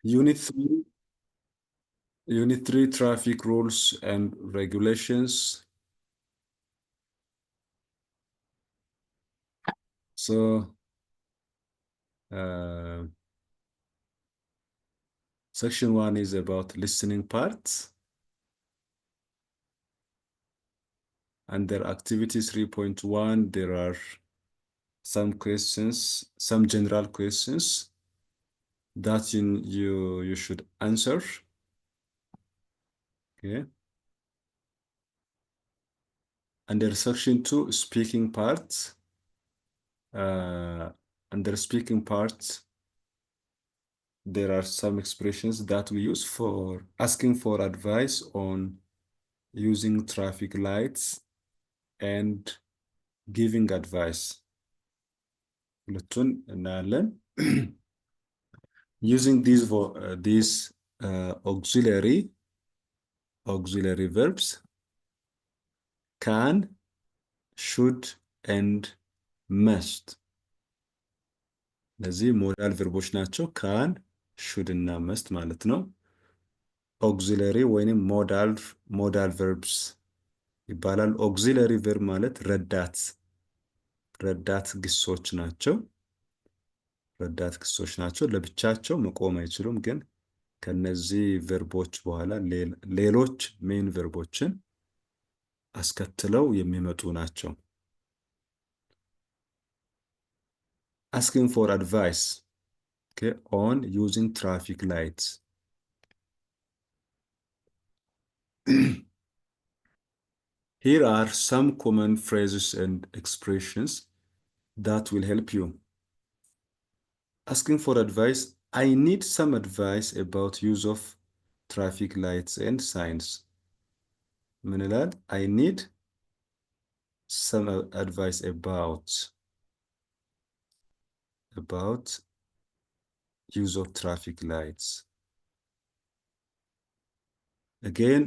Unit 3, Unit 3 Traffic Rules and Regulations. So, uh, Section 1 is about listening parts. Under Activity 3.1, there are some questions, some general questions that you should answer. Okay. Under Section 2, speaking parts. Under speaking parts, there are some expressions that we use for asking for advice on using traffic lights and giving advice. ሁለቱን እናያለን። Using these auxiliary verbs can, should, and must. እነዚህ ሞዳል ቨርቦች ናቸው። ካን፣ ሹድ እና መስት ማለት ነው። ኦግዚለሪ ወይንም ሞዳል ቨርብስ ይባላል። ኦግዚለሪ ቨርብ ማለት ረዳት ግሶች ናቸው። ለብቻቸው መቆም አይችሉም፣ ግን ከነዚህ ቨርቦች በኋላ ሌሎች ሜን ቨርቦችን አስከትለው የሚመጡ ናቸው። Asking for advice, okay, on using traffic lights. Here are some common phrases and expressions that will help you. Asking for advice, I need some advice about use of traffic lights and signs. ምን ይላል? I need some advice about use of traffic lights. Again,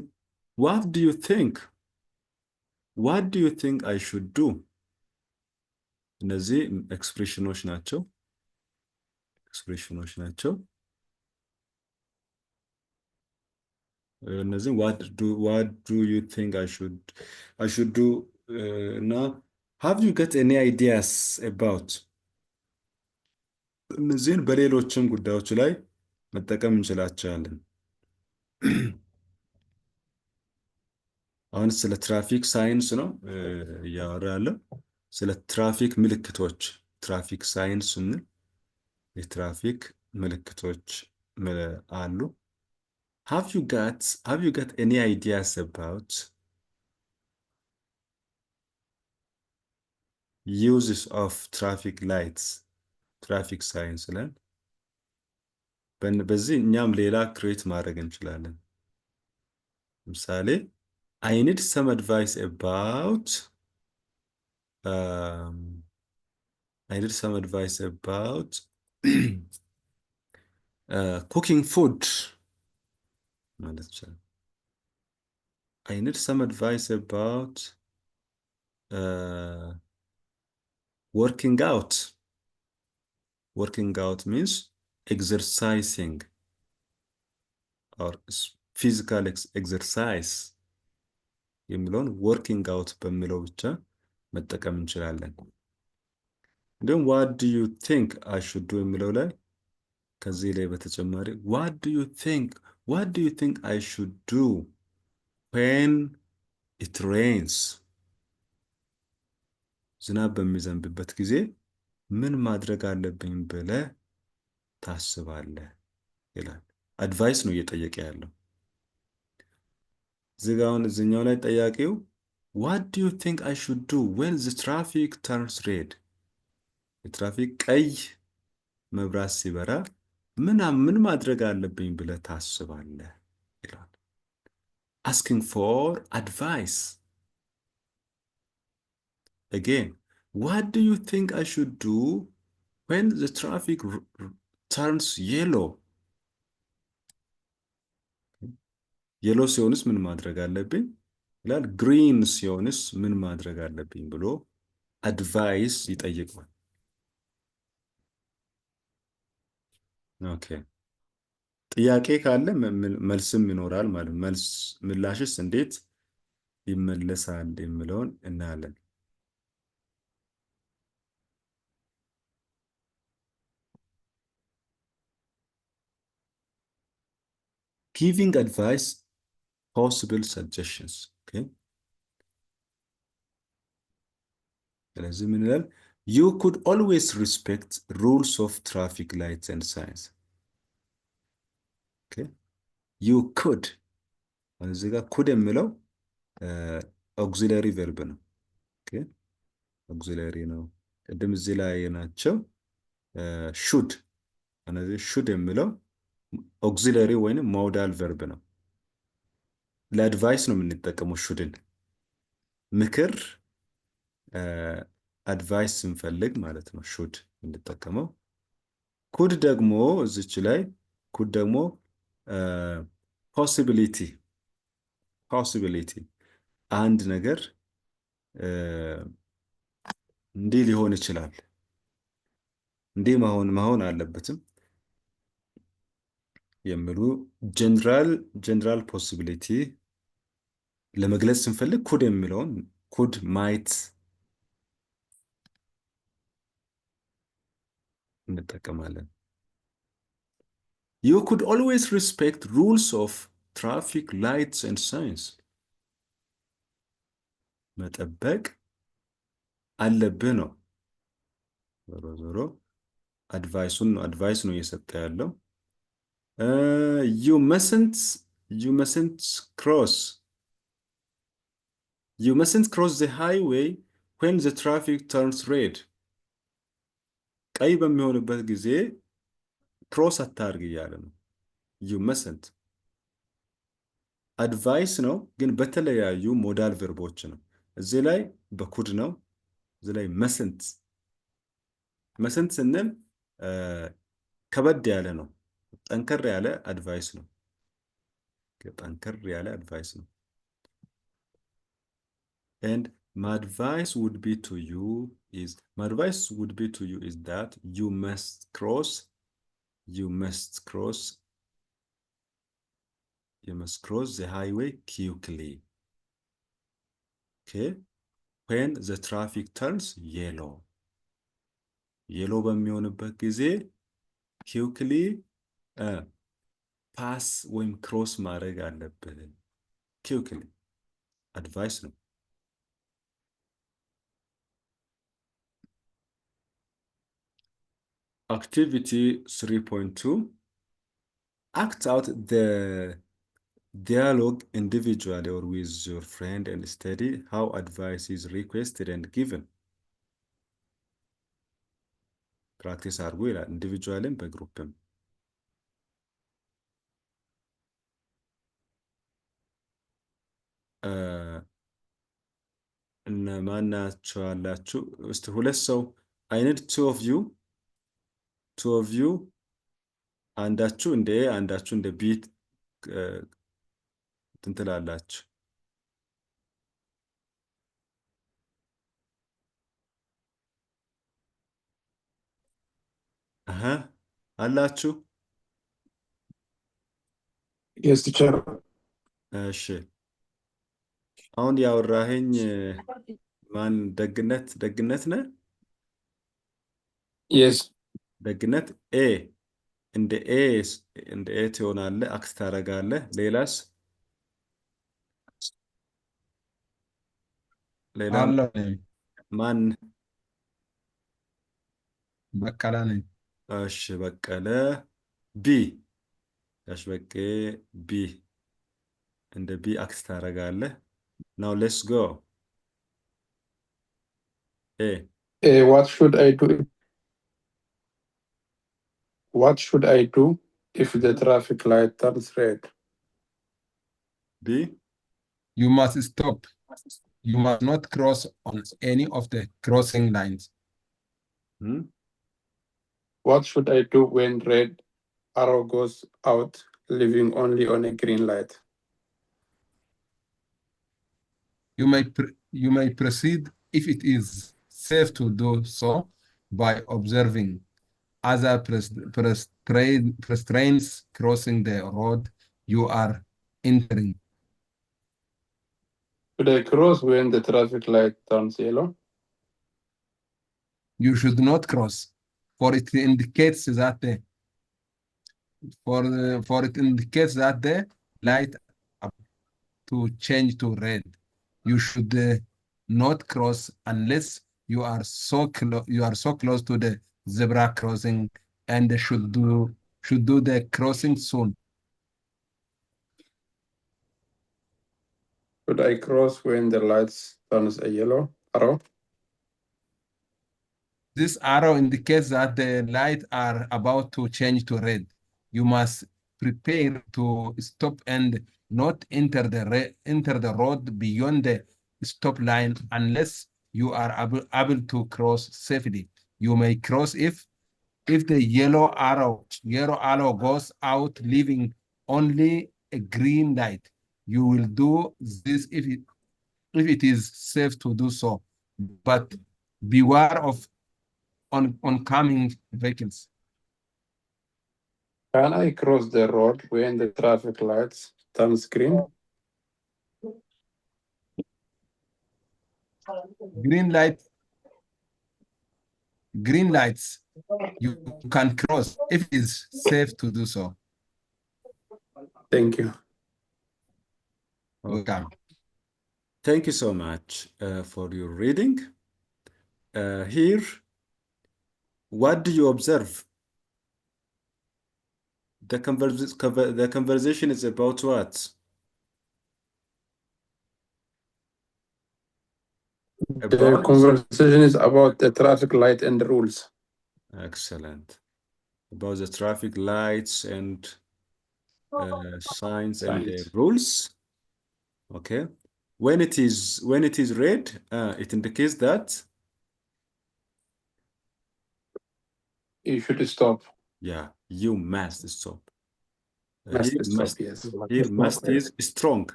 what do you think? What do you think I should do? እነዚህ ኤክስፕሬሽኖች ናቸው። እነዚህ what do you think I should do now? Have you got any ideas about? እነዚህን በሌሎችም ጉዳዮች ላይ መጠቀም እንችላቸዋለን። አሁን ስለ ትራፊክ ሳይንስ ነው እያወራ ያለው። ስለ ትራፊክ ምልክቶች ትራፊክ ሳይንስ ስንል የትራፊክ ምልክቶች አሉ። Have you got any ideas about uses of traffic lights? ትራፊክ ሳይንስ ላይ በዚህ እኛም ሌላ ክሬት ማድረግ እንችላለን። ለምሳሌ I need some advice about cooking food. I need some advice about working out. Working out means exercising or physical exercise. የሚለውን working out በሚለው ብቻ መጠቀም እንችላለን። እንዲሁም what do you think I should do የሚለው ላይ ከዚህ ላይ በተጨማሪ what do you think I should do when it rains? ዝናብ በሚዘንብበት ጊዜ ምን ማድረግ አለብኝ ብለህ ታስባለህ ይላል። አድቫይስ ነው እየጠየቀ ያለው። እዚህኛው ላይ ጠያቂው what do you think I should do when the traffic turns red? የትራፊክ ቀይ መብራት ሲበራ ምን ማድረግ አለብኝ ብለህ ታስባለህ ይላል። Asking for advice. Again, what do you think I should do when the traffic turns yellow? የሎ ሲሆንስ ምን ማድረግ አለብኝ ይላል። ግሪን ሲሆንስ ምን ማድረግ አለብኝ ብሎ አድቫይስ ይጠይቃል። ኦኬ፣ ጥያቄ ካለ መልስም ይኖራል ማለት ነው። ምላሽስ እንዴት ይመለሳል የሚለውን እናያለን። Giving advice, possible suggestions. Okay. ስለዚህ ምን ይላል? You could always respect rules of traffic lights and signs. Okay. You could. እዚህ ጋር could የሚለው ኦግዚለሪ ቨርብ ነው። ኦኬ ኦግዚለሪ ነው። ቅድም እዚህ ላይ ናቸው ሹድ። እነዚህ ሹድ የሚለው ኦግዚለሪ ወይንም ሞዳል ቨርብ ነው። ለአድቫይስ ነው የምንጠቀመው ሹድን። ምክር አድቫይስ ስንፈልግ ማለት ነው ሹድ የምንጠቀመው። ኩድ ደግሞ እዚች ላይ ኩድ ደግሞ ፖሲቢሊቲ አንድ ነገር እንዲህ ሊሆን ይችላል፣ እንዲህ መሆን አለበትም የሚሉ ጀነራል ፖሲቢሊቲ ለመግለጽ ስንፈልግ ኩድ የሚለውን ኩድ ማይት እንጠቀማለን። You could always respect rules of traffic lights and signs. መጠበቅ አለብህ ነው። ዞሮ ዞሮ አድቫይስ ነው እየሰጠ ያለው። You mustn't cross the highway when the traffic turns red. ቀይ በሚሆንበት ጊዜ ክሮስ አታርግ እያለ ነው። You mustn't አድቫይስ ነው ግን በተለያዩ ሞዳል ቨርቦች ነው። እዚህ ላይ በኩድ ነው። እዚህ ላይ መሰንት ስንል ከበድ ያለ ነው። ጠንከር ያለ አድቫይስ ነው። And my advice would be to you is that you must cross the highway quickly. Okay, when the traffic turns yellow በሚሆንበት ጊዜ quickly ፓስ ወይም ክሮስ ማድረግ አለብህ። quickly አድቫይስ ነው። Activity 3.2 act out the dialogue individually or with your friend and study how advice is requested and given. ፕራክቲስ አድርጉ ይላል። ኢንዲቪጁዋልም በግሩፕም እነማን ናቸው አላችሁ? እስቲ ሁለት ሰው I need two of you አንዳችሁ እንደ ኤ አንዳችሁ እንደ ቢ ትንትላላችሁ። አላችሁ? Yes, teacher. እሺ አሁን ያወራኸኝ ማን? ደግነት ነህ? Yes. ደግነት ኤ እንደ ኤ ትሆናለህ፣ አክት ታደርጋለህ። ሌላስ? ሌላ ማን? በቀለ ነኝ። እሺ በቀለ ቢ በቄ ቢ እንደ ቢ አክት ታደርጋለህ። Now let's go. What should I do? What should I do if the traffic light turns red? B. You must stop. You must not cross on any of the crossing lines. What should I do when red arrow goes out, leaving only on a green light? You may proceed if it is safe to do so by observing other pedestrians crossing the road you are entering. Should I cross when the traffic light turns yellow? You should not cross, for it indicates that the light up to change to red. You should not cross unless you are so close to the zebra crossing and should do the crossing soon. Should I cross when the lights turns a yellow arrow? This arrow indicates that the lights are about to change to red. You must prepare to stop and not enter the road beyond the stop line unless you are able to cross safely. You may cross if the yellow arrow goes out, leaving only a green light. You will do this if it is safe to do so, but beware of oncoming vehicles. Can I cross the road when the traffic lights turns green? Green lights, you can cross if it is safe to do so. Thank you. Welcome. Thank you so much for your reading. Here, what do you observe? The conversation is about what? The conversation is about the traffic light and the rules. Excellent. About the traffic lights and signs and the rules. Okay. When it is red, it indicates that You should stop. yeah, you must stop. Must Here stop, must yes. here must is strong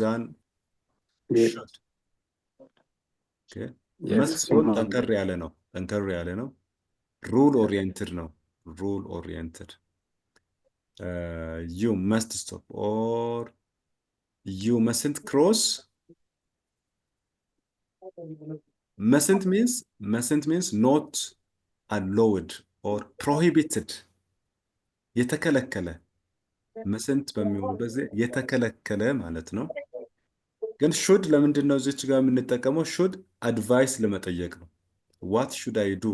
than Yes. should. Okay. Yes. must ሲሆን ጠንከር ያለ ነው rule oriented ነው rule oriented. You must stop or you mustn't cross. Mustn't means not allowed or prohibited. የተከለከለ mustn't በሚሆንበት ጊዜ የተከለከለ ማለት ነው። ግን should ለምንድን ነው እዚች ጋር የምንጠቀመው? should advice ለመጠየቅ ነው። what should I do?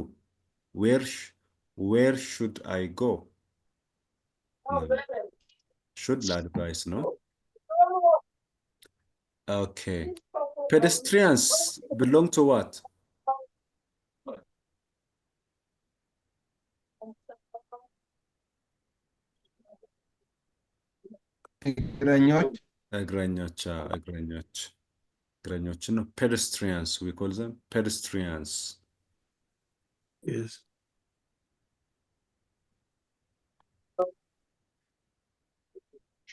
where should I go? should ለadvice ነው። Okay. Pedestrians belong to what? እግረኞች ነው። pedestrians, we call them pedestrians. Yes.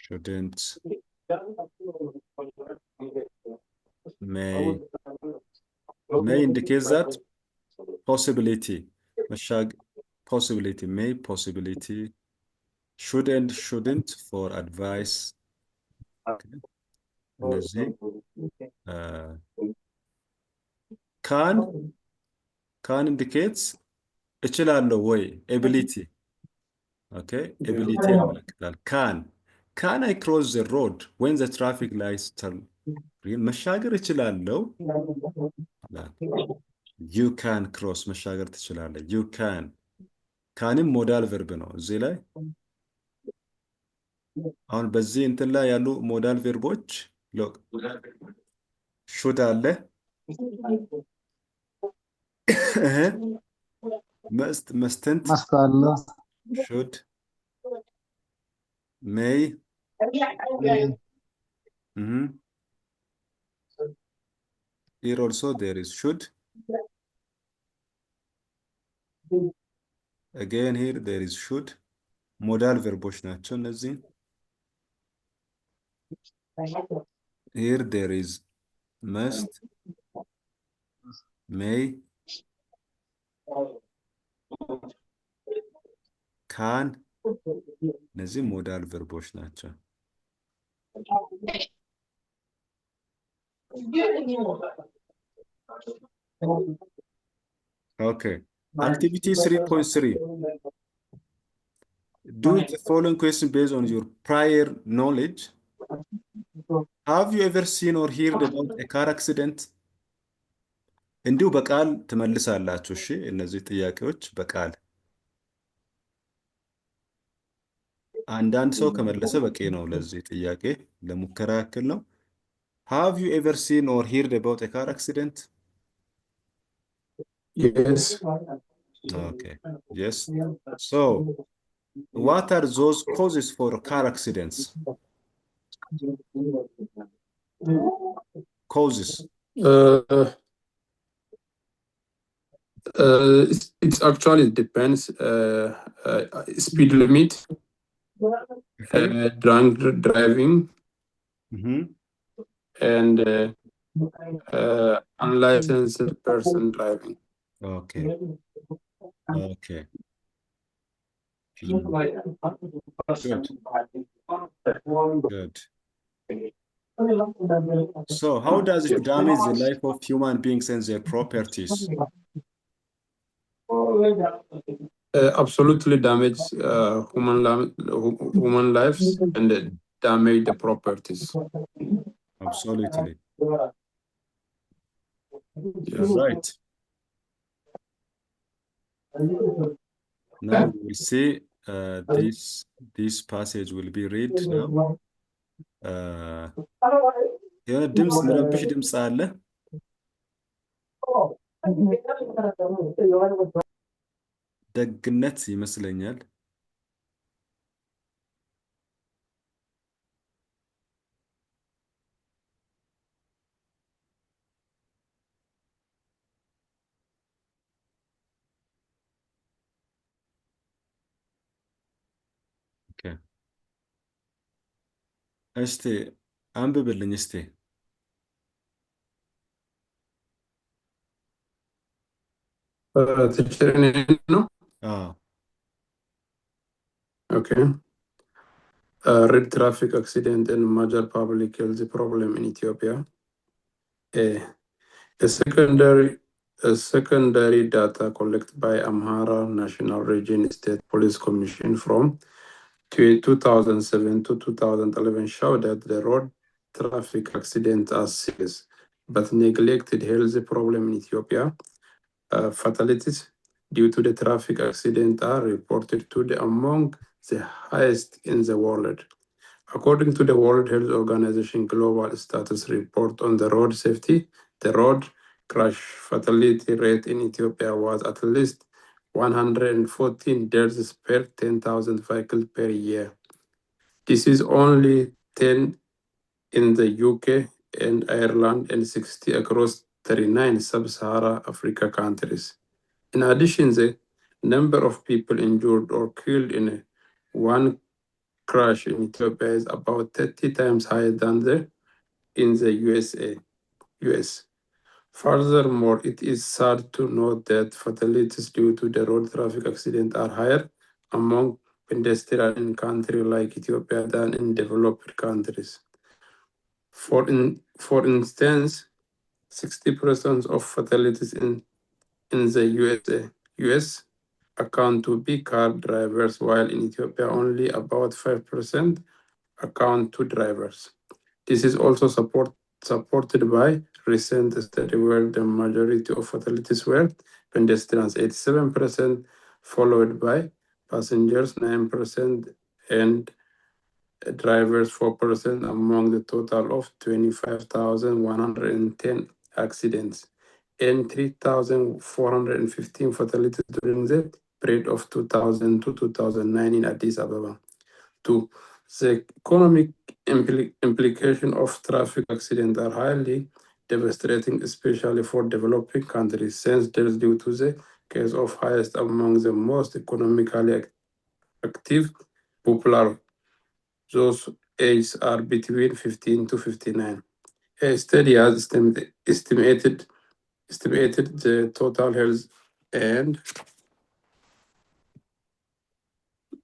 Shouldn't, may indicates that possibility. Possibility. Should and shouldn't for advice. Okay. እነዚህ can indicates እችላለሁ ወይ ability. Okay, ability ያመለክታል። can I cross the road when the traffic lights turn green? መሻገር እችላለሁ። you can cross መሻገር ትችላለህ። you canም ሞዳል ቨርብ ነው እዚህ ላይ። አሁን በዚህ እንትን ላይ ያሉ ሞዳል ቨርቦች should አለ mustn't should may here also there is should. Again here there is should. ሞዳል ቨርቦች ናቸው እነዚህ። here there is must, may, ካን እነዚህ ሞዳል ቨርቦች ናቸው። ኦኬ አክቲቪቲ 3.3 do the following question based on your prior knowledge. Have you ever seen or heard about a car accident? እንዲሁ በቃል ትመልሳላችሁ። እሺ እነዚህ ጥያቄዎች በቃል አንዳንድ ሰው ከመለሰ በቂ ነው። ለዚህ ጥያቄ ለሙከራ ያክል ነው። Have you ever seen or heard about a car accident? Yes. Okay. Yes. So, what are those causes for car accidents? Causes. It's actually depends. Speed limit, drunk driving, and unlicensed person driving. Okay. Okay. Good. So, how does it damage the life of human beings and their properties? Absolutely damage human lives and damage the properties. Absolutely. Yes. You're right. Now we will see this passage will be read now. የሆነ ድምፅ ምረብሽ ድምፅ አለ። ደግነት ይመስለኛል። እስቲ አንብብልኝ እስቲ። No? Okay. Road traffic accident and major public health problem in Ethiopia. A secondary data collected by Amhara National Region State Police Commission from 2007 to 2011 showed that the road traffic accidents are serious but neglected health problem in Ethiopia. Fatalities due to the traffic accident are reported to be among the highest in the world. According to the World Health Organization Global Status Report on the road safety, the road crash fatality rate in Ethiopia was at least 114 deaths per 10,000 vehicles per year. This is only 10 in the UK and Ireland and 60 across 39 sub-Saharan Africa countries. In addition, the number of people injured or killed in one crash in Ethiopia is about 30 times higher than in the US. Furthermore, it is sad to note that fatalities due to the road traffic accident are higher among pedestrians in countries like Ethiopia than in developed countries. For instance, 60% of fatalities in the US account to be car drivers, while in Ethiopia only about 5% account to drivers. This is also supported by recent study where the majority of fatalities were pedestrians, 87%, followed by passengers, 9%, and drivers, 4%, among the total of 25,110 accidents and 3,415 fatalities during the period of 2000 to 2009 in Addis Ababa. 2. The economic implication of traffic accidents are highly devastating, especially for developing countries, since deaths due to the case of highest among the most economically active popular. Those ages are between 15 to 59. A study has estimated the total health and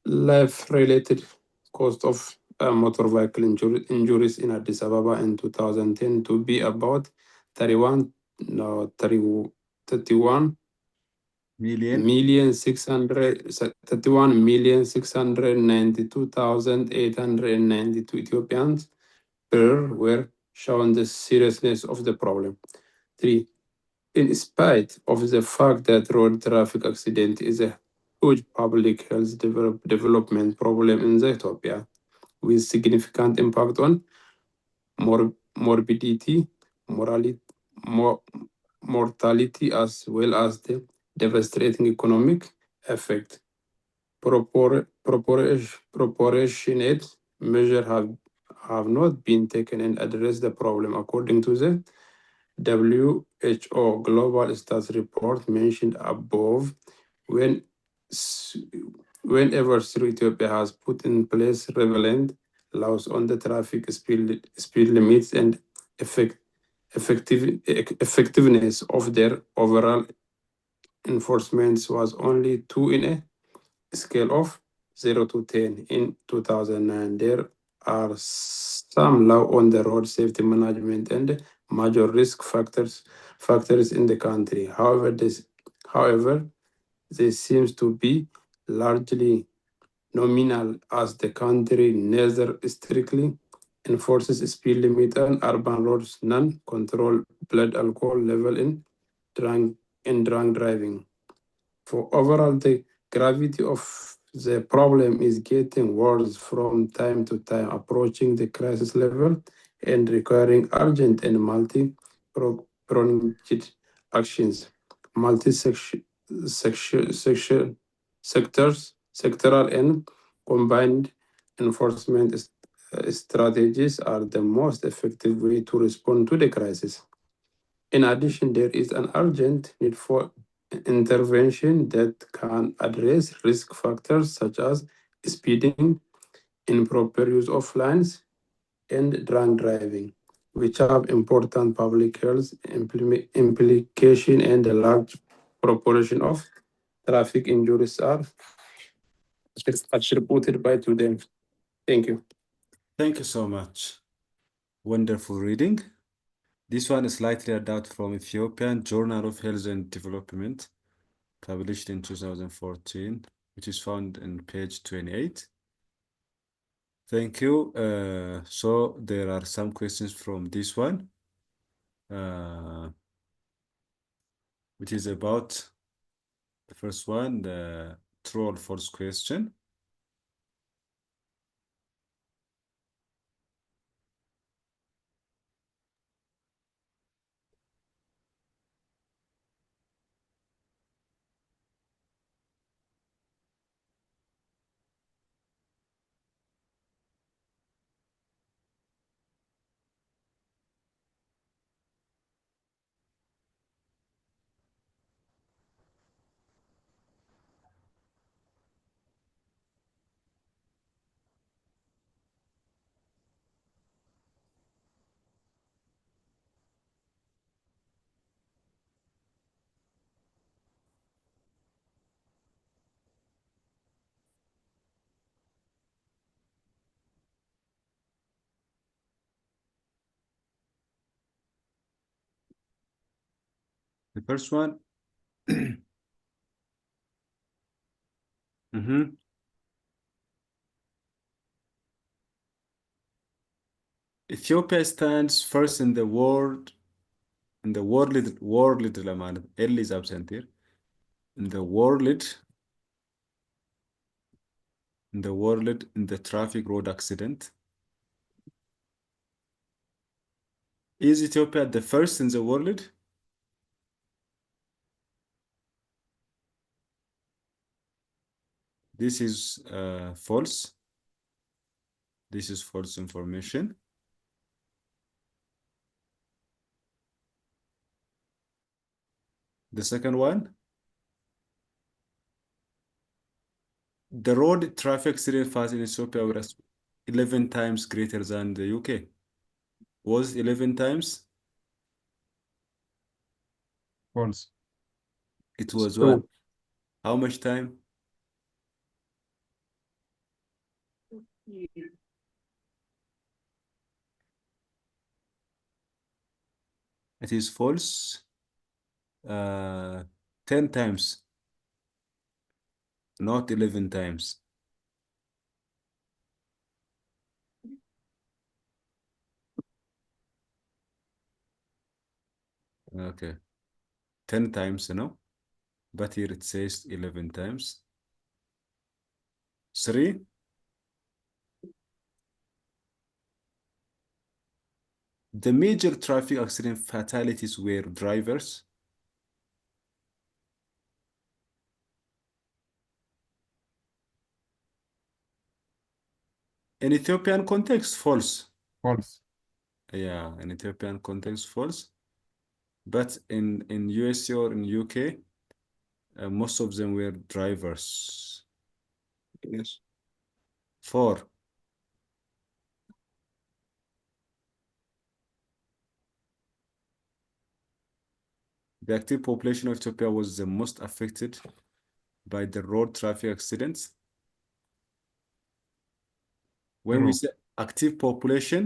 life-related cost of motor vehicle injuries in Addis Ababa in 2010 to be about 31 million. million 692,892 Ethiopians per were shown the seriousness of the problem. 3. In spite of the fact that road traffic accident is a huge public health development problem in Ethiopia, with significant impact on morbidity, mortality, as well as the devastating economic effect. Proportionate measures have not been taken and address the problem, according to the WHO Global Status Report mentioned above. Whenever Ethiopia has put in place relevant laws on the traffic speed limits and effectiveness of their overall enforcement was only 2 in a scale of 0 to 10 in 2009. There are some law on the road safety management and major risk factors in the country. However, this seems to be largely nominal, as the country neither strictly enforces speed limit on urban roads, none control blood alcohol level in drunk driving. For overall, the gravity of the problem is getting worse from time to time, approaching the crisis level and requiring urgent and multi-pronged actions. Sectoral and combined enforcement strategies are the most effective way to respond to the crisis. In addition, there is an urgent need for intervention that can address risk factors such as speeding, improper use of lanes, and drunk driving, which have important public health implication, and a large proportion of traffic injuries are attributed by to them. Thank you. Thank you so much. Wonderful reading. This one is slightly adapted from Ethiopian Journal of Health and Development, published in 2014, which is found in page 28. Thank you. So there are some questions from this one, which is about the first one, the true or false question. The first one. Ethiopia stands first in the world, ለማለት L is absent here. In the world in the traffic road accident. Is Ethiopia the first in the world? This is false. This is false information. The second one, the road traffic accident fast in Ethiopia was 11 times greater than the UK. Was 11 times? False. It was True. what? How much time? It is false 10 times, not 11 times. Okay, 10 times, no? But here it says 11 times. 3. The major traffic accident fatalities were drivers. In Ethiopian context, false. False. Yeah, in Ethiopian context, false. But in USA or in UK, most of them were drivers. Yes. 4. The active population of Ethiopia was the most affected by the road traffic accidents. When we True. say active population,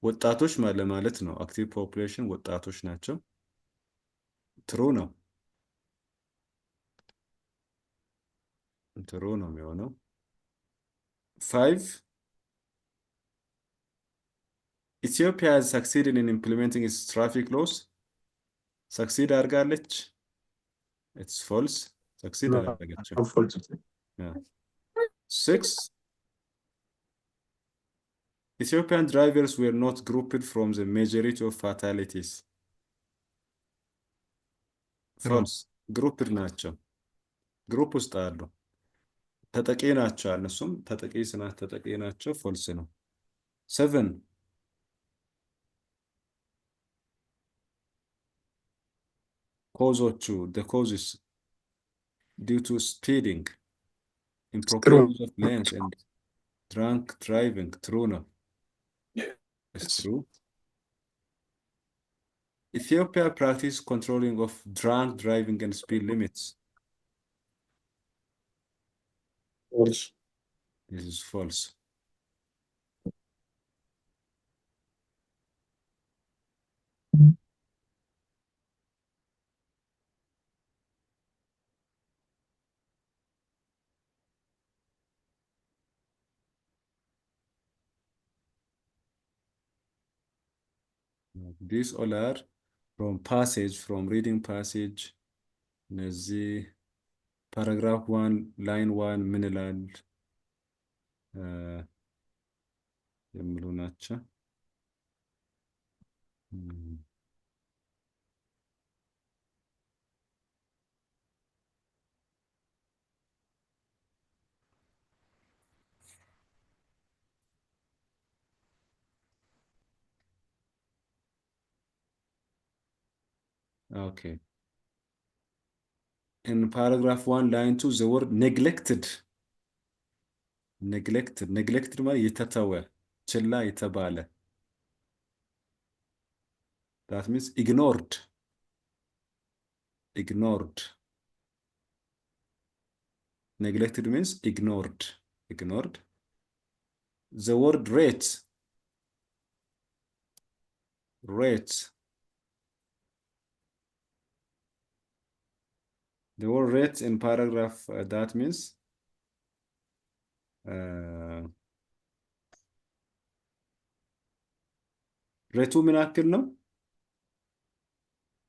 ወጣቶች ማለት ነው። active population ወጣቶች ናቸው። True ነው። True ነው የሚሆነው። 5. Ethiopia has succeeded in implementing its traffic laws. Succeed አድርጋለች? It's false. Succeed No, አላደረገችም። unfortunately. Yeah. 6. Ethiopian drivers were not grouped from the majority of fatalities. True. False. Grouped ናቸው። ግሩፕ ውስጥ አሉ። ተጠቂ ናቸው። እነሱም ተጠቂ ናቸው። ፎልስ ነው። 7. ኮዞቹ the causes due to speeding, improper True. use of lanes and drunk driving. True ነው. It's Yes. true. Ethiopia practice controlling of drunk driving and speed limits. False. This is false. These all are from reading passage. እነዚህ paragraph 1 line 1 ምን ይላል የሚሉ ናቸው። Okay. In paragraph 1 line 2 the word neglected ማለት የተተወ ችላ የተባለ. That means ignored. Neglected means ignored. The word rate. The word rate in paragraph that means ሬቱ ምን ያክል ነው?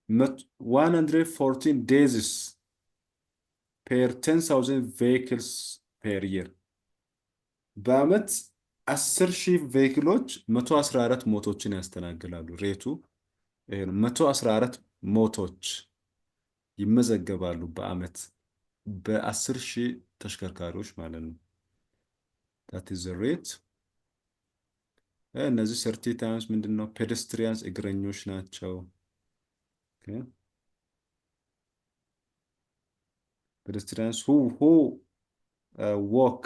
114 days per 10,000 vehicles per year. በአመት 10,000 ቬሂክሎች 114 ሞቶችን ያስተናግዳሉ። ሬቱ 114 ሞቶች ይመዘገባሉ በአመት በ10,000 ተሽከርካሪዎች ማለት ነው። that is the rate. እነዚህ 30 times ምንድነው? pedestrians እግረኞች ናቸው። Okay. Pedestrians who walk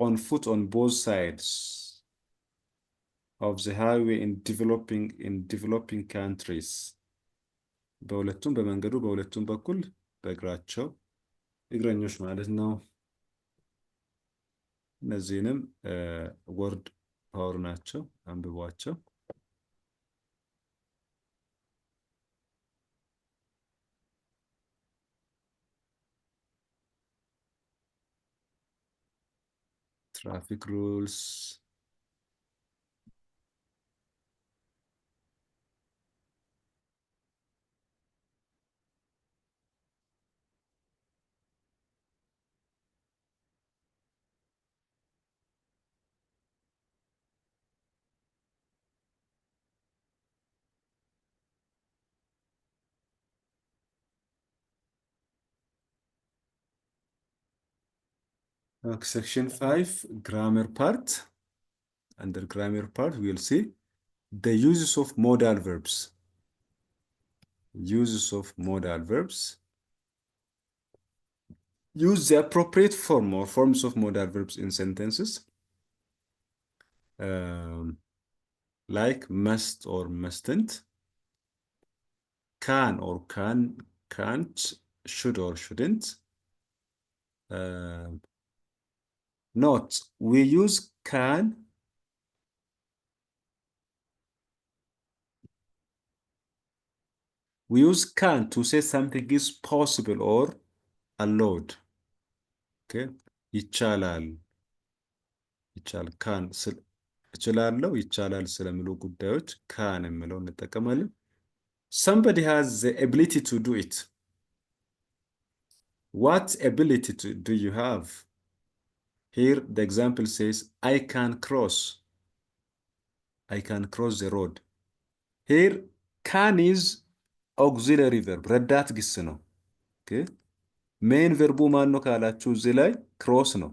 on foot on both sides of the highway in developing countries. በመንገዱ በሁለቱም በኩል በእግራቸው እግረኞች ማለት ነው። እነዚህንም ወርድ ፓወር ናቸው፣ አንብቧቸው። ትራፊክ ሩልስ section 5 grammar part. Under grammar part we'll see the uses of modal verbs. Uses of modal verbs. Use the appropriate form or forms of modal verbs in sentences. Like must or mustn't, can or can't, should or shouldn't. Note, we use can to say something is possible or allowed. Okay, ይቻላል ካን እችላለሁ ይቻላል ስለሚሉ ጉዳዮች ካን የሚለው እንጠቀማለን። Somebody has the ability to do it. What ability do you have? Here the example says I can cross the road. Here can is auxiliary verb, ረዳት ግስ ነው። Okay, ሜን ቨርቡ ማን ነው ካላችሁ እዚህ ላይ ክሮስ ነው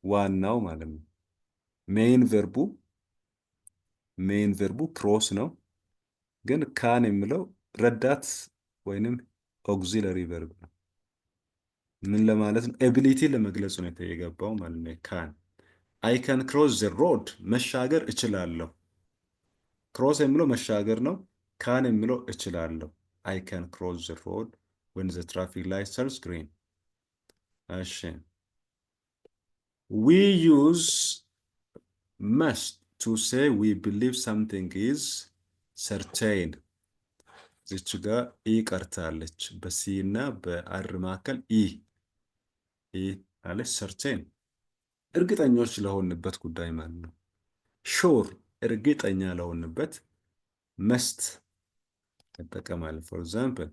ዋናው ማለት ነው። ሜን ቨርቡ ክሮስ ነው፣ ግን ካን የሚለው ረዳት ወይንም ኦክሲለሪ ቨርብ ነው። ምን ለማለት ነው? ኤቢሊቲ ለመግለጽ ነው የገባው ማለት ነው። ካን አይ ካን ክሮስ ዘ ሮድ መሻገር እችላለሁ። ክሮስ የሚለው መሻገር ነው። ካን የሚለው እችላለሁ። አይ ካን ክሮስ ዘ ሮድ when the traffic light turns green. እሺ we use must to say we believe something is certain. እዚች ጋር ኢ ቀርታለች። በሲ እና በአር መካከል ኢ አለች። certain እርግጠኞች ለሆንበት ጉዳይ ማለት ነው። sure እርግጠኛ ለሆንበት must እንጠቀማለን። for example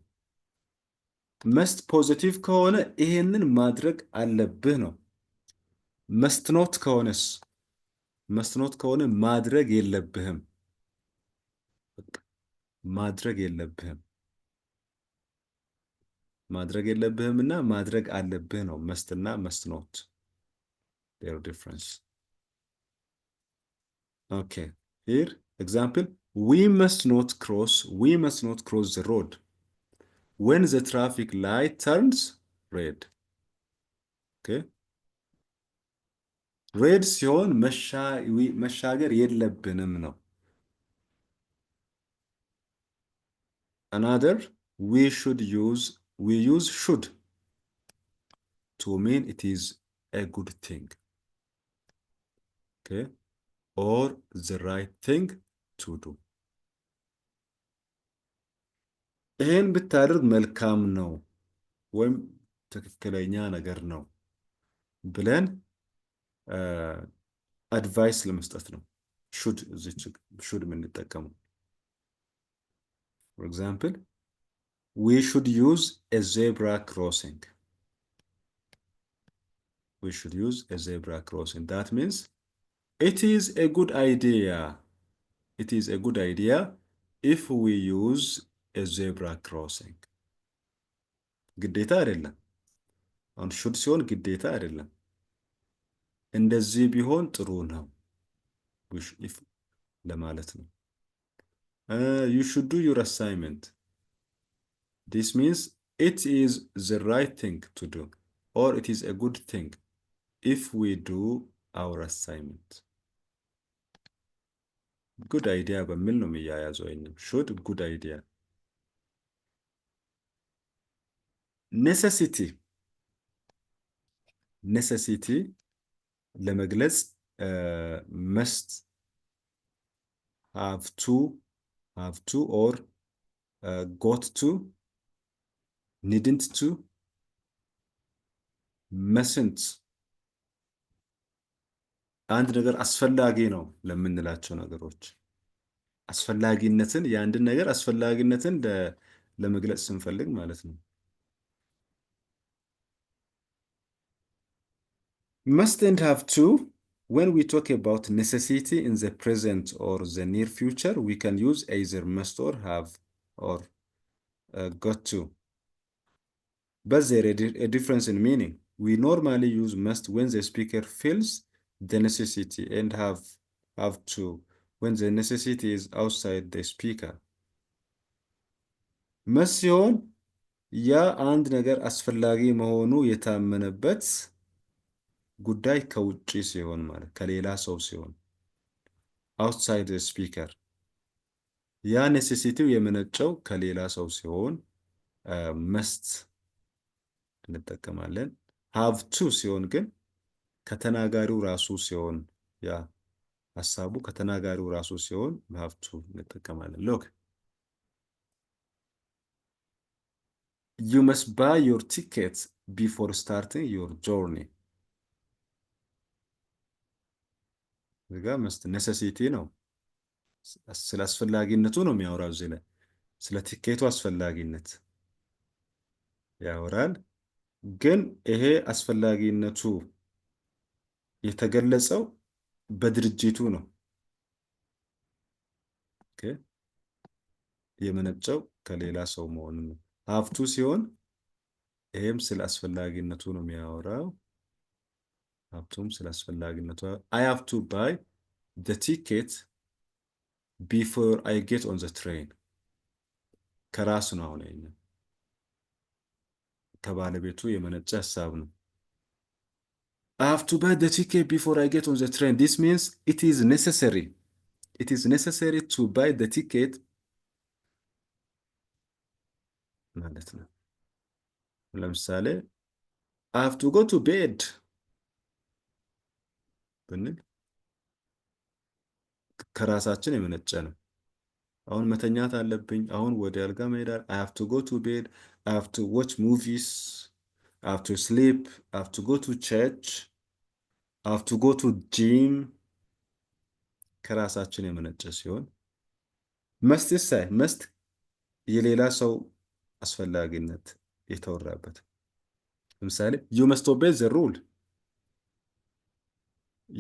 must ፖዚቲቭ ከሆነ ይሄንን ማድረግ አለብህ ነው። must not ከሆነስ? must not ከሆነ ማድረግ የለብህም እና ማድረግ አለብህ ነው። must እና must not their difference. Okay, here example we must not cross the road when the traffic light turns red. Okay, red ሲሆን መሻገር የለብንም ነው። Another, we use should to mean it is a good thing. Okay, or the right thing to do. ይሄን ብታደርግ መልካም ነው ወይም ትክክለኛ ነገር ነው ብለን አድቫይስ ለመስጠት ነው should የምንጠቀመው። For example, we should use a zebra crossing. That means it is a good idea if we use a zebra crossing. ግዴታ አይደለም። አሁን should ሲሆን ግዴታ አይደለም። እንደዚህ ቢሆን ጥሩ ነው if ለማለት ነው። You should do your assignment. This means it is the right thing to do, or it is a good thing if we do our assignment. Good idea በሚል ነው የሚያያዘው። should good idea. Necessity ለመግለጽ must have to or got to needn't to mustn't አንድ ነገር አስፈላጊ ነው ለምንላቸው ነገሮች አስፈላጊነትን የአንድን ነገር አስፈላጊነትን ለመግለጽ ስንፈልግ ማለት ነው። must and have to when we talk about necessity in the present or the near future we can use either must or have or got to, but there is a difference in meaning. We normally use must when the speaker feels the necessity and have to when the necessity is outside the speaker. must ሲሆን ያ አንድ ነገር አስፈላጊ መሆኑ የታመነበት ጉዳይ ከውጪ ሲሆን ማለት ከሌላ ሰው ሲሆን outside the speaker ያ ኔሴሲቲው የመነጨው ከሌላ ሰው ሲሆን must እንጠቀማለን። have to ሲሆን ግን ከተናጋሪው ራሱ ሲሆን ያ ሐሳቡ ከተናጋሪው ራሱ ሲሆን have to እንጠቀማለን። look, you must buy your ticket before starting your journey. እዚህ ጋር must necessity ነው። ስለ አስፈላጊነቱ ነው የሚያወራው እዚህ ላይ ስለ ቲኬቱ አስፈላጊነት ያወራል። ግን ይሄ አስፈላጊነቱ የተገለጸው በድርጅቱ ነው። ኦኬ የመነጨው ከሌላ ሰው መሆኑ ነው። ሀብቱ ሲሆን ይሄም ስለ አስፈላጊነቱ ነው የሚያወራው። ሀብቱም ስለ አስፈላጊነቱ I have to buy the ticket before I get on the train ከራሱ ነው አሁን ይሄ ከባለቤቱ የመነጨ ሐሳብ ነው። I have to buy the ticket before I get on the train. This means it is necessary. It is necessary to buy the ticket ማለት ነው። ለምሳሌ I have to go to bed ብንል ከራሳችን የመነጨ ነው። አሁን መተኛት አለብኝ፣ አሁን ወደ አልጋ መሄድ I have to go to bed, I have to watch movies, I have to sleep, I have to go to church, I have to go to gym ከራሳችን የመነጨ ሲሆን መስት የሌላ ሰው አስፈላጊነት የተወራበት ለምሳሌ you must obey the rule,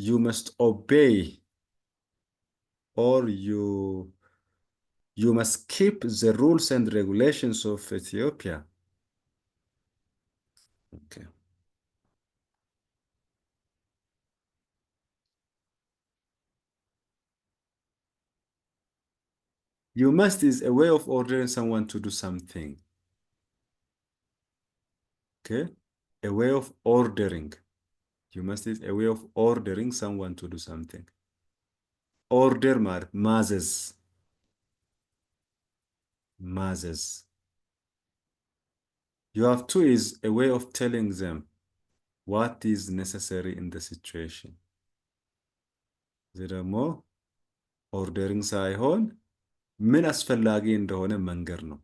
you must obey or you must keep the rules and regulations of Ethiopia. Okay. You must is a way of ordering someone to do something. Okay? A way of ordering. You must is a way of ordering someone to do something. Order ማለት ማዘዝ. You have to is a way of telling them what is necessary in the situation. እዚህ ደግሞ ኦርደሪንግ ሳይሆን ምን አስፈላጊ እንደሆነ መንገር ነው።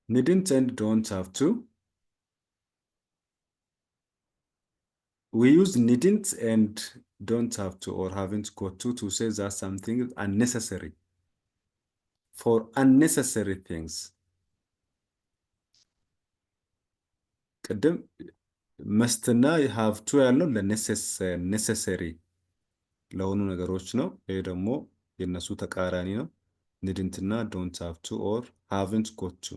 Needn't and don't have to. We use needn't and don't have to or haven't got to say that something is unnecessary. For unnecessary things. ቅድም መስትና have to ያለው ለnecessary ለሆኑ ነገሮች ነው። ይሄ ደግሞ የነሱ ተቃራኒ ነው። Didn't እና don't have to or haven't got to.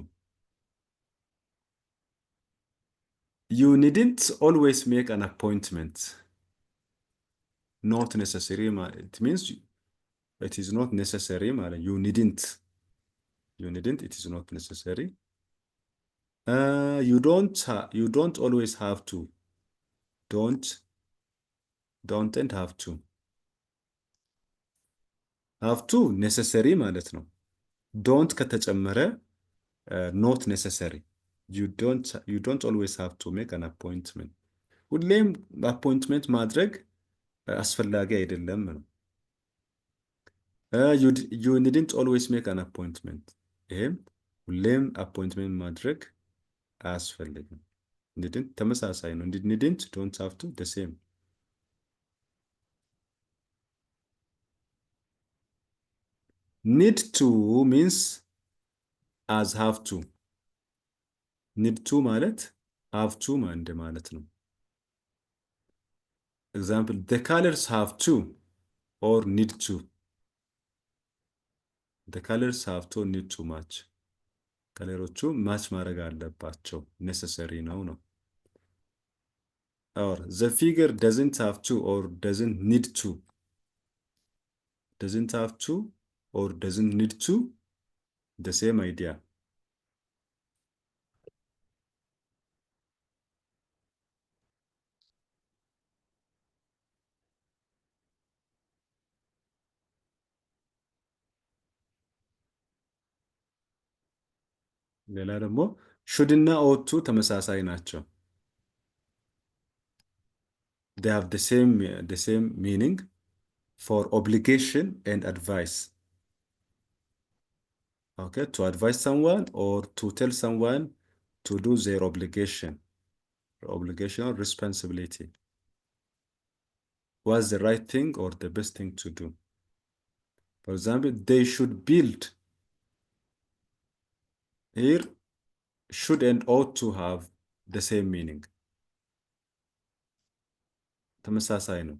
You needn't always make an appointment. Not necessary. It means it is not necessary. You needn't. You needn't. It is not necessary. You don't always have to. Don't and have to. Have to necessary ማለት ነው። Don't ከተጨመረ not necessary. You don't always have to make an appointment. ሁሌም appointment ማድረግ አስፈላጊ አይደለም ነው። You needn't always make an appointment. ይሄም ሁሌም appointment ማድረግ አያስፈልግም። Needn't ተመሳሳይ ነው። Needn't don't have to the same. Need to means as have to. Need to ማለት have to ማለት ነው። Example, the colors have to or need to. The colors have to need to match. ከለሮቹ ማች ማድረግ አለባቸው። necessary ነው ነው። Or the figure doesn't have to or doesn't need to. Doesn't have to or doesn't need to. The same idea. ሌላ ደግሞ should እና ought to ተመሳሳይ ናቸው። They have the same meaning for obligation and advice. Okay, to advise someone or to tell someone to do their obligation or responsibility. What's the right thing or the best thing to do? For example, they should build. Here, should and ought to have the same meaning. ተመሳሳይ ነው።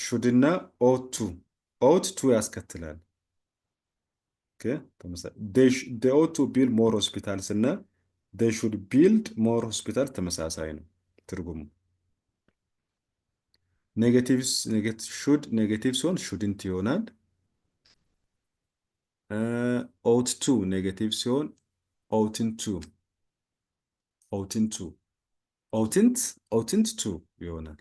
should እና ought to ያስከትላል። Okay, they ought to build more hospitals እና they should build more hospitals ተመሳሳይ ነው ትርጉሙ። should ኔጌቲቭ ሲሆን shouldn't ይሆናል። ought to ኔጌቲቭ ሲሆን oughtn't to ይሆናል።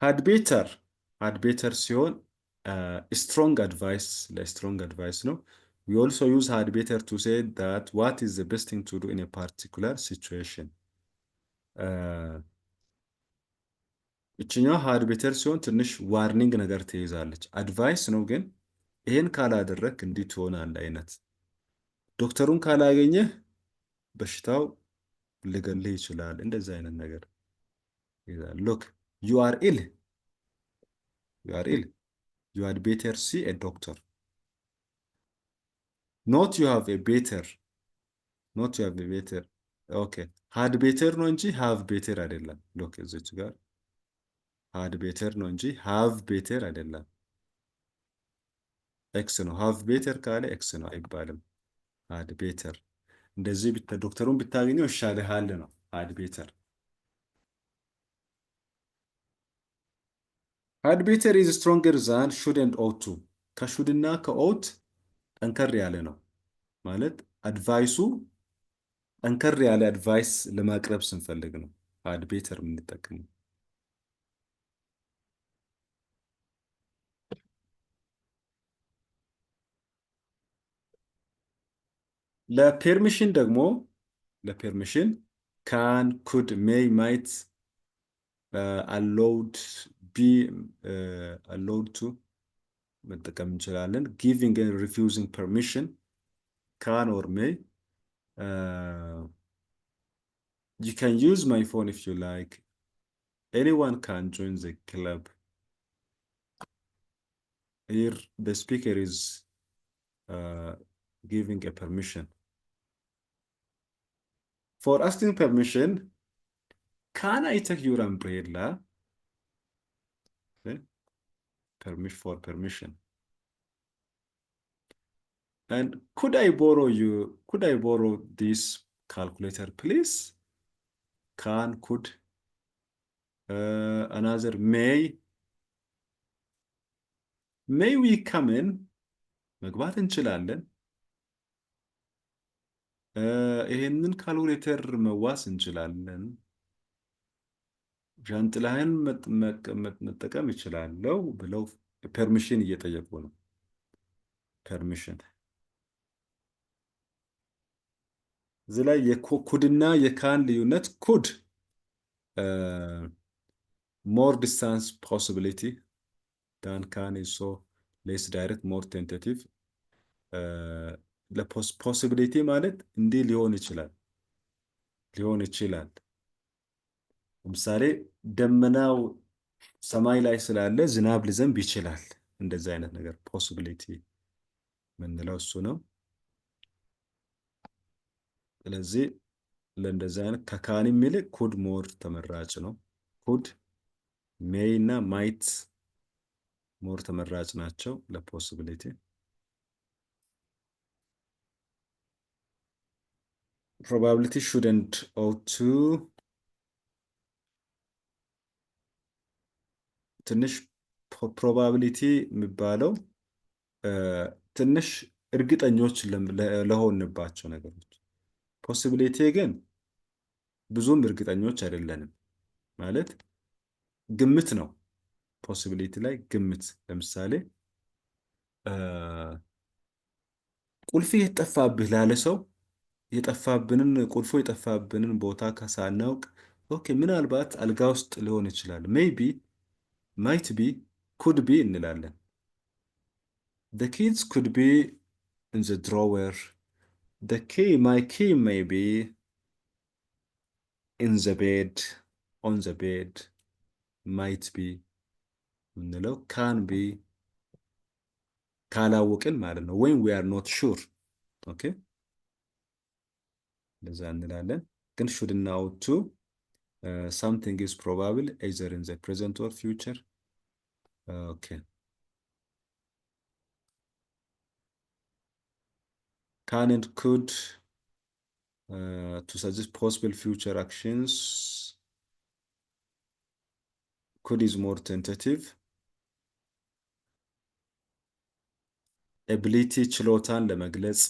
had better ሲሆን strong advice ለstrong advice ነው። We also use had better to say that what is the best thing to do in a particular situation. እችኛው had better ሲሆን ትንሽ ዋርኒንግ ነገር ትይዛለች። አድቫይስ ነው ግን ይሄን ካላደረክ እንዲህ ትሆናለህ አይነት። ዶክተሩን ካላገኘህ በሽታው ሊገልህ ይችላል። እንደዚህ አይነት ነገር ይላል። Look, you are ill. You had better see a doctor. Not you have a better. Okay. had better ነው እንጂ have better አይደለም። Look እዚች ጋር had better ነው እንጂ have better አይደለም። ኤክስ ነው። have better ካለ ኤክስ ነው አይባልም። had better እንደዚህ ዶክተሩን ብታገኘው ይሻልሃል ነው had better። had better is stronger than should and ought to. ከሹድ እና ከኦት ጠንከር ያለ ነው ማለት አድቫይሱ ጠንከር ያለ አድቫይስ ለማቅረብ ስንፈልግ ነው had better የምንጠቀመው። ለፐርሚሽን ደግሞ can, could, may, might, allowed, be, allowed to መጠቀም እንችላለን። giving and refusing permission can or may. You can use my phone if you like. Anyone can join the club. Here the speaker is giving a permission. For asking permission, can I take your umbrella? for permission. And could I borrow this calculator, please? Can, could, another may we come in? መግባት እንችላለን። ይሄንን ካልኩሌተር መዋስ እንችላለን። ዣንጥላህን መጠቀም ይችላለው ብለው ፐርሚሽን እየጠየቁ ነው። ፐርሚሽን እዚህ ላይ የኩድና የካን ልዩነት ኩድ more distance possibility than can is so less direct more tentative ለፖሲቢሊቲ ማለት እንዲህ ሊሆን ይችላል ለምሳሌ ደመናው ሰማይ ላይ ስላለ ዝናብ ሊዘንብ ይችላል እንደዛ አይነት ነገር ፖሲቢሊቲ ምንለው እሱ ነው ስለዚህ ለእንደዛ አይነት ከካን የሚልቅ ኩድ ሞር ተመራጭ ነው ኩድ ሜይ እና ማይት ሞር ተመራጭ ናቸው ለፖሲቢሊቲ probability shouldn't ought to ትንሽ ፕሮባቢሊቲ የሚባለው ትንሽ እርግጠኞች ለሆንባቸው ነገሮች ፖሲቢሊቲ ግን ብዙም እርግጠኞች አይደለንም ማለት ግምት ነው ፖሲቢሊቲ ላይ ግምት ለምሳሌ ቁልፍ የጠፋብህ ላለ ሰው ቁልፉ የጠፋብንን ቦታ ከሳናውቅ ኦኬ ምናልባት አልጋ ውስጥ ሊሆን ይችላል ሜይቢ might be could be እንላለን the keys could be in the drawer my key may be in the bed on the bed might be እንለው can be ካላወቅን ማለት ነው when we are not sure okay ለዛ እንላለን ግን should እና ought to something is probable either in the present or future okay can and could to suggest possible future actions could is more tentative ability ችሎታን ለመግለጽ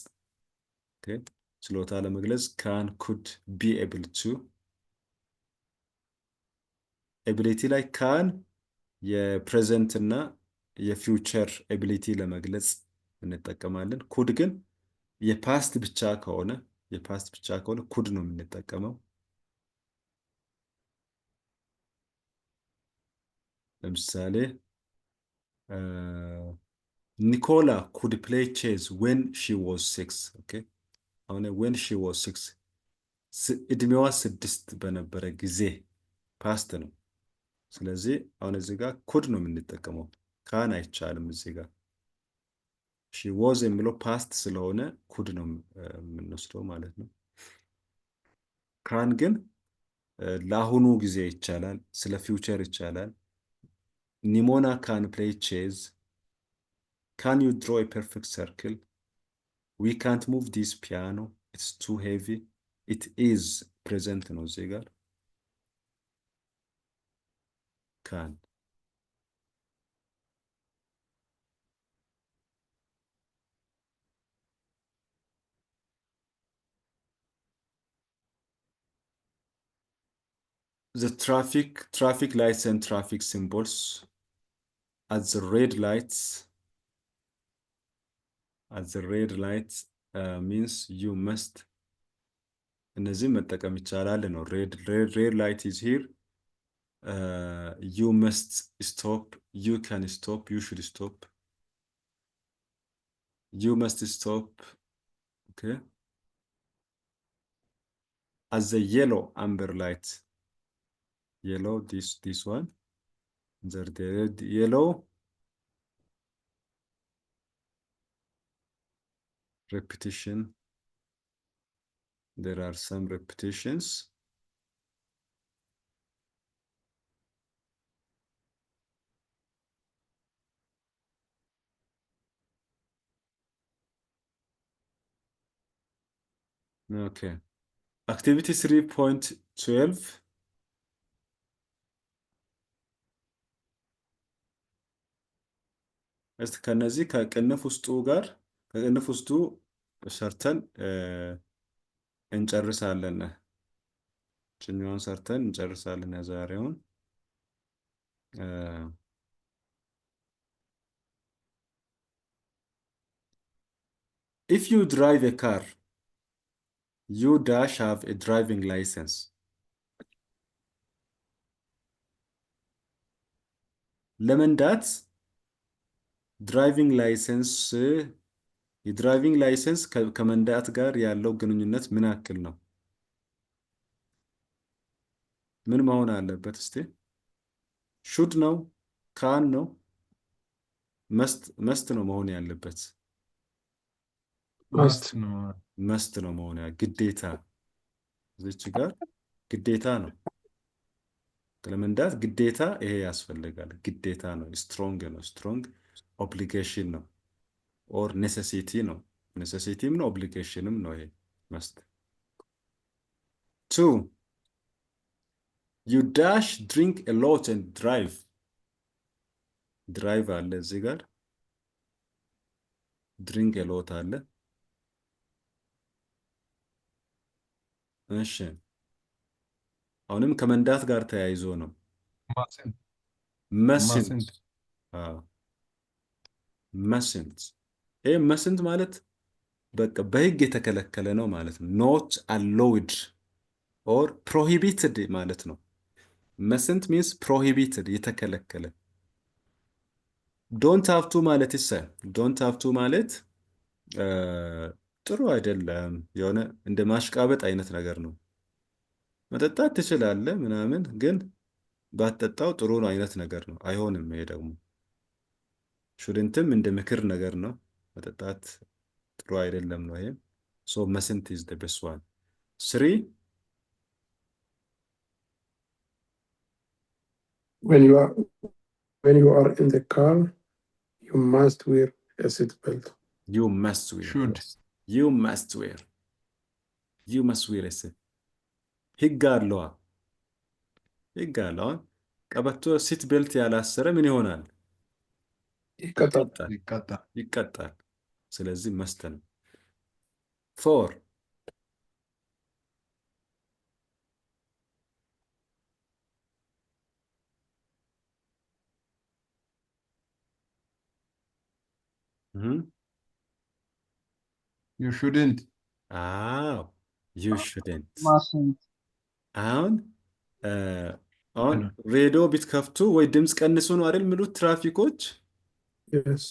okay ችሎታ ለመግለጽ can could be able to ability ላይ can የፕሬዘንት እና የፊውቸር ኤቢሊቲ ለመግለጽ እንጠቀማለን could ግን የፓስት ብቻ ከሆነ could ነው የምንጠቀመው ለምሳሌ ኒኮላ could play chess when she was 6 okay አሁን when she was 6 እድሜዋ 6 በነበረ ጊዜ ፓስት ነው ስለዚህ አሁን እዚህ ጋር could ነው የምንጠቀመው can አይቻልም እዚህ ጋር she was የሚለው ፓስት ስለሆነ could ነው የምንወስደው ማለት ነው can ግን ለአሁኑ ጊዜ ይቻላል ስለ ፊውቸር ይቻላል ኒሞና can play chess can you draw a perfect circle we can't move this piano it's too heavy it is present ነው እዚህ ጋር can the traffic lights and traffic symbols at the red lights means you must እነዚህ መጠቀም ይቻላል ነው red light is here you must stop you can stop you should stop you must stop okay as the yellow amber light yellow this one the red yellow repetition there are some repetitions Okay. Activity 3.12. እስቲ ከነዚህ ከቅንፍ ውስጡ ሰርተን እንጨርሳለን። ችኛውን ሰርተን እንጨርሳለን የዛሬውን። If you drive a car, you dash have a driving license. ለመንዳት ድራይቪንግ ላይሰንስ የድራይቪንግ ላይሰንስ ከመንዳት ጋር ያለው ግንኙነት ምን ያክል ነው? ምን መሆን አለበት? እስቲ ሹድ ነው? ካን ነው? መስት ነው መሆን ያለበት? Must. መስት ነው መሆን ግዴታ። እዚች ጋር ግዴታ ነው። ለመንዳት ግዴታ ይሄ ያስፈልጋል። ግዴታ ነው። ስትሮንግ ነው። ስትሮንግ ኦብሊጌሽን ነው። ኦር ኔሴሲቲ ነው። ኔሴሲቲም ነው ኦብሊጌሽንም ነው። ይሄ መስት። 2 you dash drink a lot and drive. ድራይቭ አለ እዚህ ጋር ድሪንክ a lot አለ። እሺ አሁንም ከመንዳት ጋር ተያይዞ ነው። መስንት መስንት ይሄ መስንት ማለት በቃ በህግ የተከለከለ ነው ማለት ነው። ኖት አሎውድ ኦር ፕሮሂቢትድ ማለት ነው። መስንት ሚንስ ፕሮሂቢትድ የተከለከለ። ዶንት ሃቭ ቱ ማለት ዶንት ሃቭ ቱ ማለት ጥሩ አይደለም። የሆነ እንደ ማሽቃበጥ አይነት ነገር ነው። መጠጣት ትችላለህ ምናምን ግን ባትጠጣው ጥሩ ነው አይነት ነገር ነው። አይሆንም። ይሄ ደግሞ ሹድንትም እንደ ምክር ነገር ነው። መጠጣት ጥሩ አይደለም ነው። ይሄ ሶ መስንት ኢዝ ዘ ቤስት ዋን። 3 When you are in the car, you must wear a seat belt. you must wear Should. you must wear a seat ህግ አለዋ። ህግ አለዋ። ቀበቶ ሲት ቤልት ያላሰረ ምን ይሆናል? ይቀጣል። ስለዚህ መስት ነው። 4 You shouldn't. you shouldn't። mustn't. አሁን ሬዲዮ ቢትከፍቱ ወይ ድምፅ ቀንሱ ነው አይደል የሚሉት ትራፊኮች። Yes.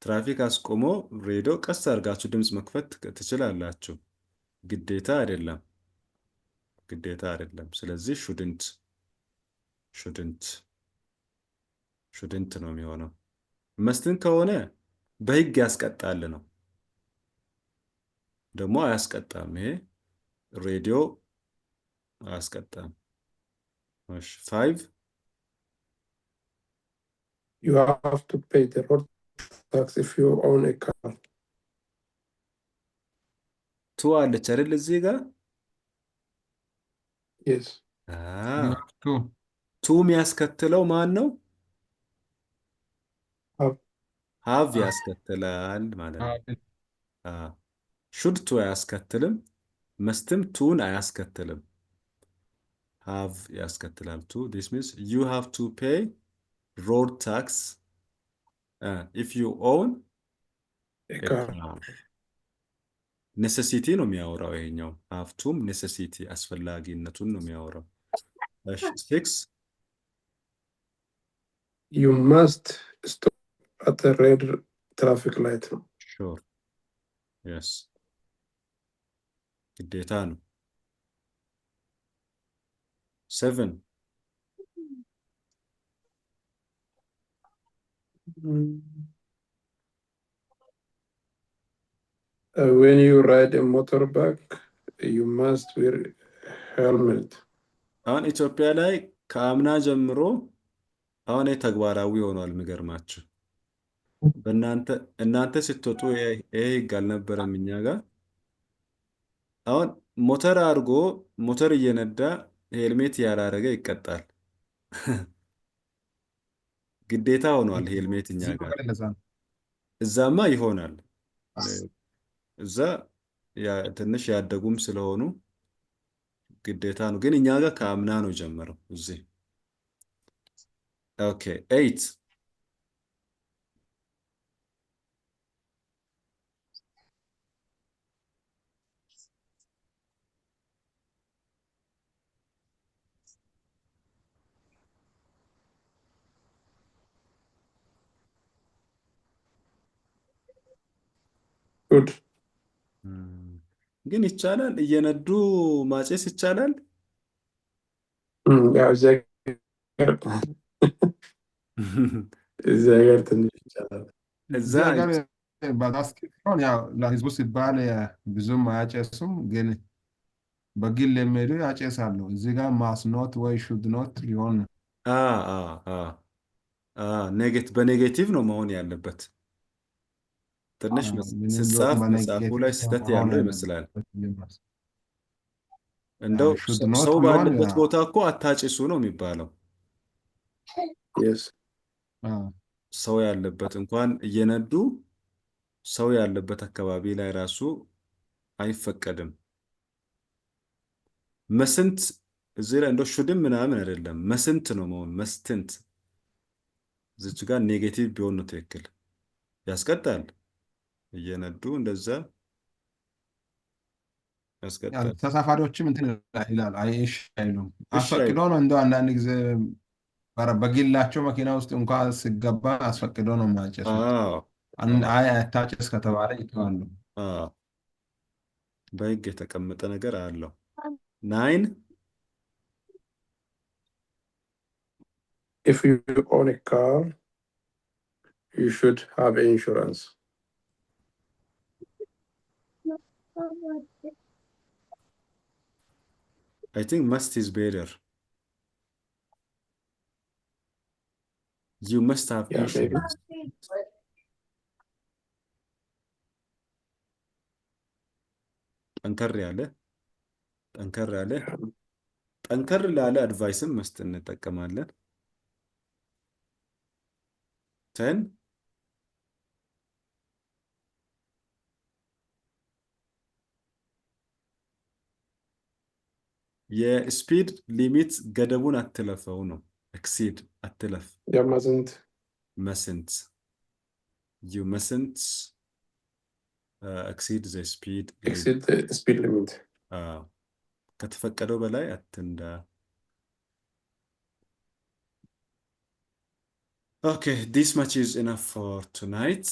ትራፊክ አስቆሞ ሬዲዮ ቀስ አድርጋችሁ ድምፅ መክፈት ትችላላችሁ። ግዴታ አይደለም። ስለዚህ ሹድንት ነው የሚሆነው። መስትን ከሆነ በህግ ያስቀጣል ነው። ደግሞ አያስቀጣም። ይሄ ሬዲዮ አያስቀጣም። 5 You have to pay the road tax if you own a car. 2 አለች አይደል እዚህ ጋር? Yes. You have to. 2 የሚያስከትለው ማን ነው? ሃቭ Have. ያስከትላል ማለት ነው። Have. ሹድ ቱ አያስከትልም። መስትም ቱን አያስከትልም። ሃቭ ያስከትላል። ቱ this means you have to pay road tax if you own A a car. car. ኔሴሲቲ ነው የሚያወራው ይሄኛው። ሀፍቱም ኔሴሲቲ አስፈላጊነቱን ነው የሚያወራው። 6 You must stop at the red traffic light. sure yes ግዴታ ነው። 7 When you ride a motorbike, you must wear a helmet. አሁን ኢትዮጵያ ላይ ከአምና ጀምሮ አሁን ተግባራዊ ሆኗል። የሚገርማችሁ እናንተ ስትወጡ ይሄ ህግ አልነበረም እኛ ጋር። አሁን ሞተር አድርጎ ሞተር እየነዳ ሄልሜት ያላረገ ይቀጣል። ግዴታ ሆኗል ሄልሜት እኛ እዚህ ጋር። ሀገር እንደዛ ነው። እዛማ ይሆናል። እዛ ትንሽ ያደጉም ስለሆኑ ግዴታ ነው። ግን እኛ ጋር ከአምና ነው ጀመረው እዚህ። ኦኬ 8 Good. ግን ይቻላል እየነዱ ማጨስ ይቻላል። ያው እዚህ ሀገር ትንሽ ይቻላል። እዛ እዚህ ሀገር በታስኬት ሲሆን ያው ለህዝቡ ሲባል ብዙም አያጨሱም፣ ግን በግል የሚሄዱ ያጨሳሉ። እዚህ ጋር ማስኖት ወይ ሹድ ኖት ሊሆን ነው። በኔጌቲቭ ነው መሆን ያለበት። ትንሽ ምንም ቢሆን ስጻፍ መጽሐፉ ላይ በኔጌቲቭ ስህተት መሆን ያለው ያለበት ይመስላል። እንደው ሹድ ኖት ሰው ቢሆን ባለበት ቦታ እኮ አታጭሱ ነው የሚባለው። Yes. ሰው ያለበት እንኳን እየነዱ ሰው ያለበት አካባቢ ላይ ራሱ አይፈቀድም። መስንት እዚህ ላይ እንደው ሹድም ምናምን አይደለም፣ መስንት ነው መሆን። መስትንት እዚች ጋር ኔጌቲቭ ቢሆን ነው ትክክል። ያስቀጣል። እየነዱ እንደዛ ያስቀጣል። ተሳፋሪዎችም እንትን ይላል እሺ አይሉም። እሺ አስፈቅዶ ነው እንደው አንዳንድ ጊዜ በግላቸው መኪና ውስጥ እንኳን ሲገባ አስፈቅዶ ነው የማያጨሱት። አዎ አይ አታጭስ ከተባለ ይተዋሉ። አዎ በህግ የተቀመጠ ነገር አለው። 9 If you own a car, you should have insurance. I think must is better. You must have Yeah, maybe. insurance. ጠንከር ያለ ጠንከር ላለ አድቫይስም መስጠት እንጠቀማለን። 10 የስፒድ ሊሚት ገደቡን አትለፈው ነው። ኤክሲድ አትለፍ። You mustn't mustn't. You mustn't exceed the speed limit. exceed the speed limit. ከተፈቀደው በላይ አትንዳ። Okay, this much is enough for tonight.